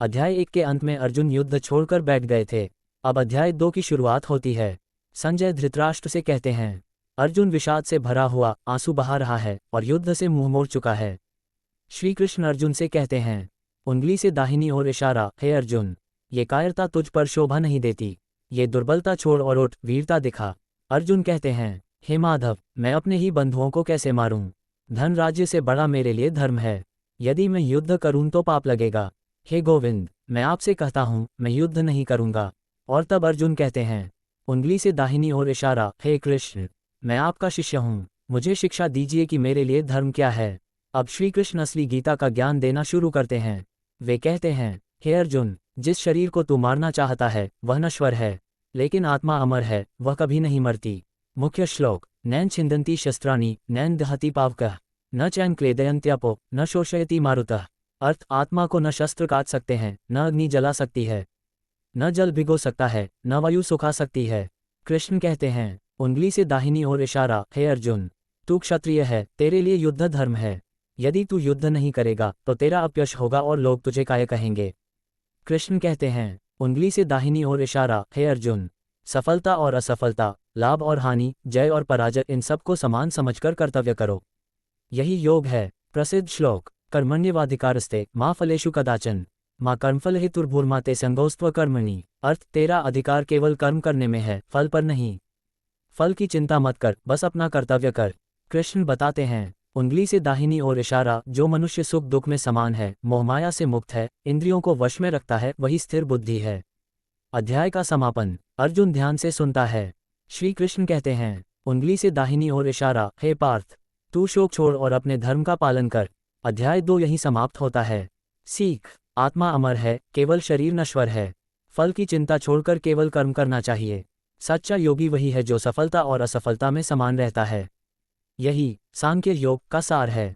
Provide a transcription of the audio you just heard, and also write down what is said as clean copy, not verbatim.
अध्याय 1 के अंत में अर्जुन युद्ध छोड़कर बैठ गए थे। अब अध्याय 2 की शुरुआत होती है। संजय धृतराष्ट्र से कहते हैं। अर्जुन विषाद से भरा हुआ आंसू बहा रहा है और युद्ध से मुंह मोड़ चुका है। श्री कृष्ण अर्जुन से कहते हैं, उंगली से दाहिनी ओर इशारा, हे अर्जुन, ये कायरता तुझ पर शोभा नहीं देती, ये दुर्बलता छोड़ और उठ, वीरता दिखा। अर्जुन कहते हैं, हे माधव, मैं अपने ही बंधुओं को कैसे मारूं? धन राज्य से बड़ा मेरे लिए धर्म है। यदि मैं युद्ध करूं तो पाप लगेगा। हे गोविंद, मैं आपसे कहता हूं, मैं युद्ध नहीं करूंगा। और तब अर्जुन कहते हैं, उंगली से दाहिनी ओर इशारा, हे कृष्ण, मैं आपका शिष्य हूं, मुझे शिक्षा दीजिए कि मेरे लिए धर्म क्या है। अब श्री कृष्ण असली गीता का ज्ञान देना शुरू करते हैं। वे कहते हैं, हे अर्जुन, जिस शरीर को तू मारना चाहता है वह नश्वर है, लेकिन आत्मा अमर है, वह कभी नहीं मरती। मुख्य श्लोक, नैन छिन्दन्ति शस्त्राणि नैन दहति पावकः न चैन क्लेदयन्त्यपो न शोषयति मारुतः। अर्थ, आत्मा को न शस्त्र काट सकते हैं, न अग्नि जला सकती है, न जल भिगो सकता है, न वायु सुखा सकती है। कृष्ण कहते हैं, उंगली से दाहिनी ओर इशारा, हे अर्जुन, तू क्षत्रिय है, तेरे लिए युद्ध धर्म है। यदि तू युद्ध नहीं करेगा तो तेरा अपयश होगा और लोग तुझे काय कहेंगे। कृष्ण कहते हैं, उंगली से दाहिनी ओर इशारा, हे अर्जुन, सफलता और असफलता, लाभ और हानि, जय और पराजय, इन सबको समान समझकर कर्तव्य करो। यही योग है। प्रसिद्ध श्लोक, कर्मण्येवाधिकारस्ते मा फलेषु कदाचन मां कर्मफल हेतुर्भूर्मा ते संगोस्त्व कर्मणि। अर्थ, तेरा अधिकार केवल कर्म करने में है, फल पर नहीं। फल की चिंता मत कर, बस अपना कर्तव्य कर। कृष्ण बताते हैं, उंगली से दाहिनी ओर इशारा, जो मनुष्य सुख दुख में समान है, मोहमाया से मुक्त है, इंद्रियों को वश में रखता है, वही स्थिर बुद्धि है। अध्याय का समापन। अर्जुन ध्यान से सुनता है। श्री कृष्ण कहते हैं, उंगली से दाहिनी ओर इशारा, हे पार्थ, तू शोक छोड़ और अपने धर्म का पालन कर। अध्याय 2 यहीं समाप्त होता है। सीख, आत्मा अमर है, केवल शरीर नश्वर है। फल की चिंता छोड़कर केवल कर्म करना चाहिए। सच्चा योगी वही है जो सफलता और असफलता में समान रहता है। यही सांख्य योग का सार है।